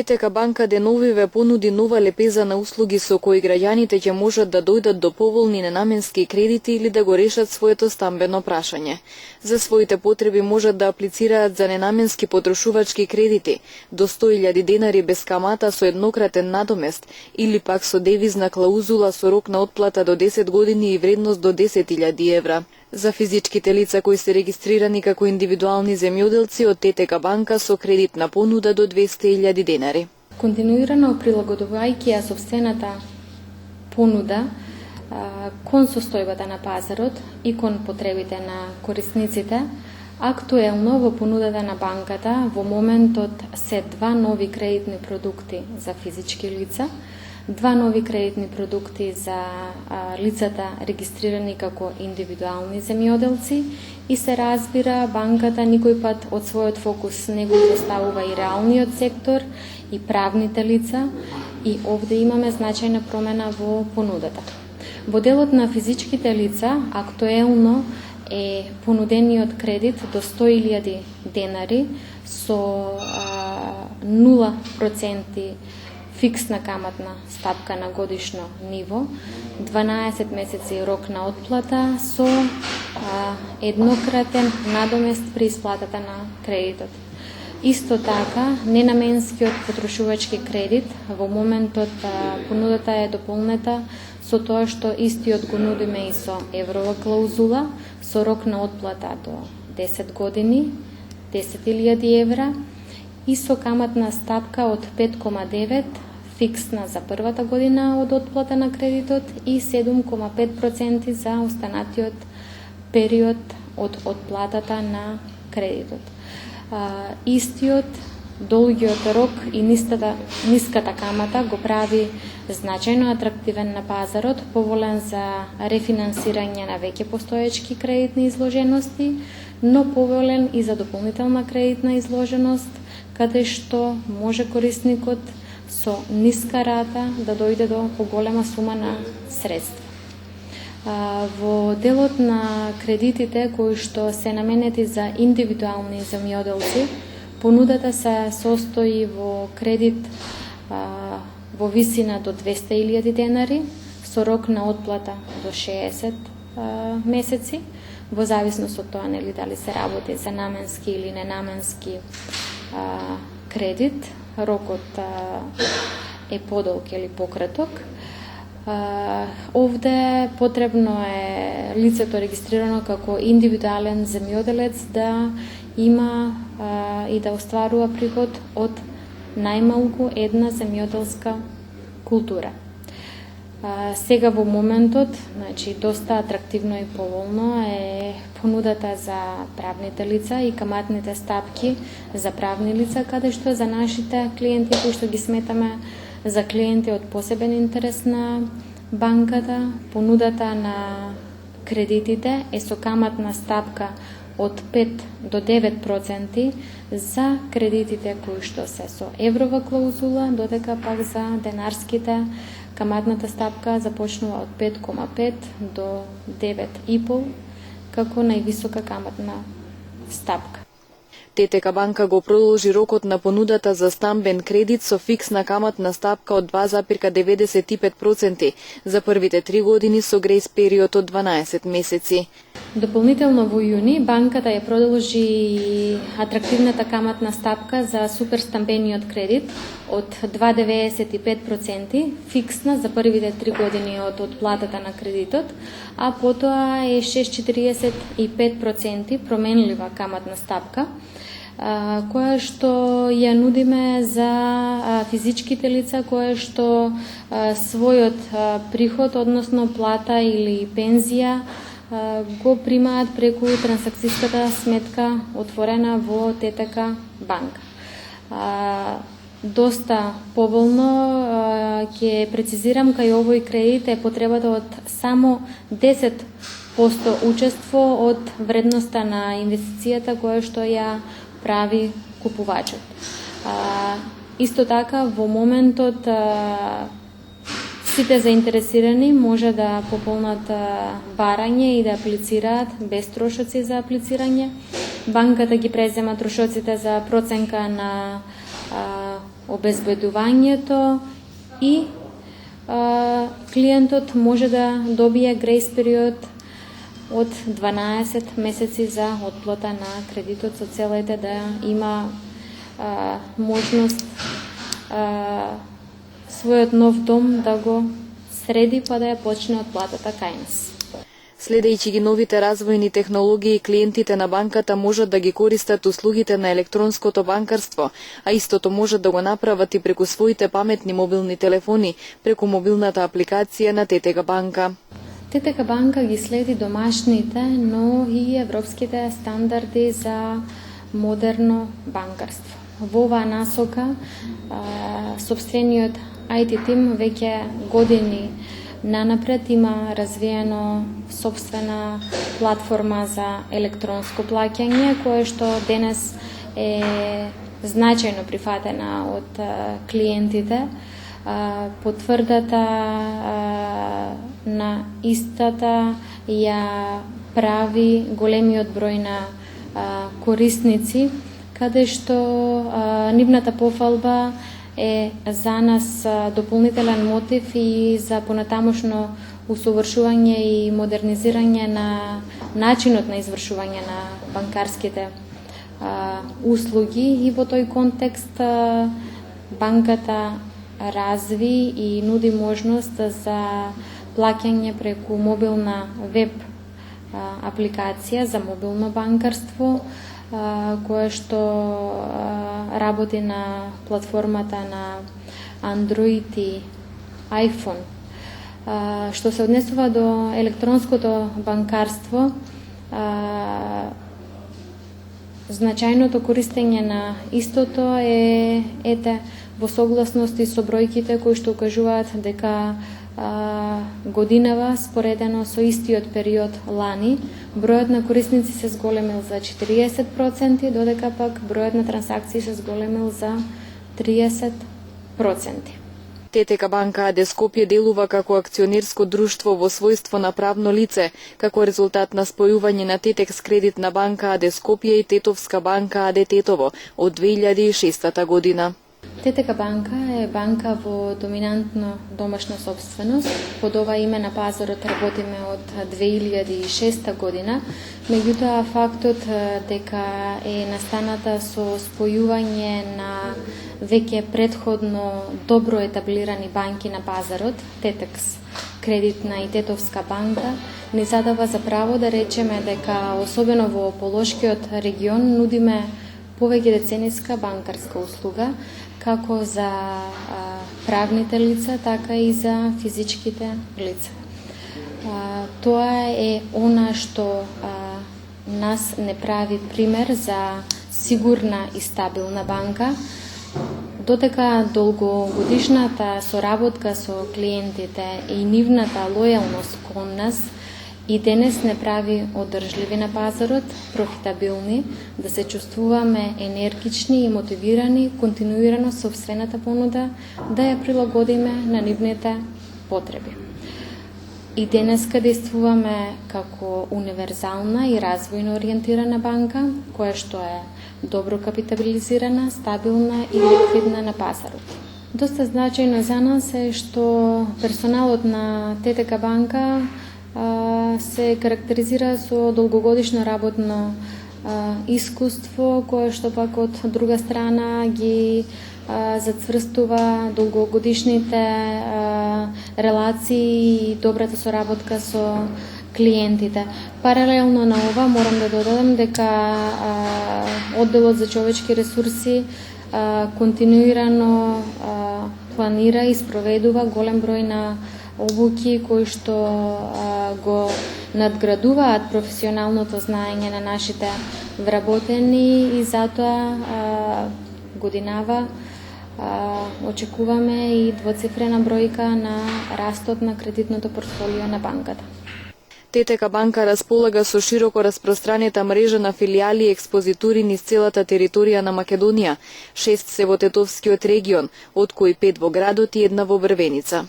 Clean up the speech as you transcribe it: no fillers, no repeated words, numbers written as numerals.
ТТК банка деновиве понуди нова лепеза на услуги со кои граѓаните ќе можат да дојдат до поволни ненаменски кредити или да го решат своето стамбено прашање. За своите потреби можат да аплицираат за ненаменски потрошувачки кредити до 100.000 денари без камата со еднократен надомест или пак со девизна клаузула со рок на отплата до 10 години и вредност до 10.000 евра. За физичките лица кои се регистрирани како индивидуални земјоделци од ТТК банка со кредитна понуда до 200.000 денари. Континуирано прилагодувајќи ја сопствената понуда кон состојбата на пазарот и кон потребите на корисниците, актуелно во понудата на банката во моментот се 2 нови кредитни продукти за физички лица, 2 нови кредитни продукти за лицата регистрирани како индивидуални земјоделци и се разбира банката никој пат од својот фокус не го поставува и реалниот сектор и правните лица и овде имаме значајна промена во понудата. Во делот на физичките лица актуелно е понудениот кредит до 100.000 денари со 0% фиксна каматна стапка на годишно ниво, 12 месеци рок на отплата со еднократен надомест при исплатата на кредитот. Исто така, ненаменскиот потрошувачки кредит во моментот понудата е дополнета со тоа што истиот го нудиме и со еврова клаузула со рок на отплата до 10 години, 10.000 евра и со каматна стапка од 5,9 фиксна за првата година од отплата на кредитот и 7,5% за останатиот период од отплатата на кредитот. Истиот долгиот рок и ниската камата го прави значајно атрактивен на пазарот, поволен за рефинансирање на веќе постоечки кредитни изложености, но поволен и за дополнителна кредитна изложеност, каде што може корисникот со ниска рата да дојде до поголема сума на средства. Во делот на кредитите кои што се наменети за индивидуални земјоделци, понудата се состои во кредит во висина до 200.000 денари со рок на отплата до 60 месеци, во зависност од тоа дали се работи за наменски или ненаменски кредит. Рокот е подолг или пократок. Овде потребно е лицето регистрирано како индивидуален земјоделец да има и да остварува приход од најмалку една земјоделска култура. Сега во моментот, доста атрактивно и поволно е понудата за правните лица и каматните стапки за правни лица, каде што за нашите клиенти кои што ги сметаме за клиенти од посебен интерес на банката, понудата на кредитите е со каматна стапка од 5 до 9% за кредитите кои што се со еврова клаузула, додека пак за денарските каматната стапка започнува од 5,5 до 9,5 како највисока каматна стапка. ТТК банка го продолжи рокот на понудата за стамбен кредит со фиксна каматна стапка од 2,95% за првите 3 години со грејс период од 12 месеци. Дополнително во јуни банката ја продолжи атрактивната каматна стапка за суперстамбениот кредит од 2,95% фиксна за првите 3 години од отплатата на кредитот, а потоа е 6,45% променлива каматна стапка, која што ја нудиме за физичките лица која што својот приход, односно плата или пензија, го примаат преку трансакцијската сметка отворена во ТТК банка. Доста поволно ќе прецизирам кај овој кредит е потребата од само 10% учество од вредноста на инвестицијата која што ја прави купувачот. Исто така, во моментот сите заинтересирани може да пополнат барање и да аплицираат без трошоци за аплицирање. Банката ги презема трошоците за проценка на обезбедувањето и клиентот може да добие грейс период од 12 месеци за отплата на кредитот, со цел да има можност својот нов дом да го среди па да ја почне отплатата кај нас. Следејќи ги новите развојни технологии, клиентите на банката можат да ги користат услугите на електронското банкарство, а истото можат да го направат и преку своите паметни мобилни телефони, преку мобилната апликација на ТТГ банка. ТТГ банка ги следи домашните, но и европските стандарди за модерно банкарство. Во оваа насока, сопствениот IT тим веќе години нанапред има развиено сопствена платформа за електронско плаќање, кое што денес е значајно прифатена од клиентите. Потврдата на истата ја прави големиот број на корисници, каде што нивната пофалба е за нас дополнителен мотив и за понатамошно усовршување и модернизирање на начинот на извршување на банкарските услуги, и во тој контекст банката разви и нуди можност за плаќање преку мобилна веб апликација за мобилно банкарство, кое што работи на платформата на Android и iPhone. Што се однесува до електронското банкарство, значајното користење на истото е во согласност и со бројките кои што укажуваат дека годинава споредено со истиот период лани, бројот на корисници се зголемил за 40%, додека пак бројот на трансакции се зголемил за 30%. ТТК банка АД Скопје делува како акционерско друштво во својство на правно лице, како резултат на спојување на Тетекс кредитна банка АД Скопје и Тетовска банка АД Тетово од 2006 година. ТТК банка е банка во доминантно домашна собственост. Под ова име на пазарот работиме од 2006 година, меѓутоа фактот дека е настаната со спојување на веќе предходно добро етаблирани банки на пазарот, Тетекс кредитна и Тетовска банка, ни задава за право да речеме дека особено во Полошкиот регион нудиме повеќе децениска банкарска услуга, како за правните лица, така и за физичките лица. Тоа е она што нас не прави пример за сигурна и стабилна банка, додека долгогодишната соработка со клиентите и нивната лојалност кон нас и денес не прави одржливи на пазарот, профитабилни, да се чувствуваме енергични и мотивирани континуирано собствената понуда да ја прилагодиме на нивните потреби. И денеска действуваме како универзална и развојно ориентирана банка, која што е добро капитализирана, стабилна и ликвидна на пазарот. Доста значајно за нас е што персоналот на ТТК банка се карактеризира со долгогодишно работно искуство, кое што пак од друга страна ги зацврстува долгогодишните релации и добрата соработка со клиентите. Паралелно на ова морам да додадам дека одделот за човечки ресурси континуирано планира и спроведува голем број на обуки кои што го надградуваат професионалното знаење на нашите вработени, и затоа годинава очекуваме и двоцифрена бројка на растот на кредитното портфолио на банката. ТТК банка располага со широко распространета мрежа на филијали и експозитури низ целата територија на Македонија. 6 се во Тетовскиот регион, од кои 5 во градот и 1 во Брвеница.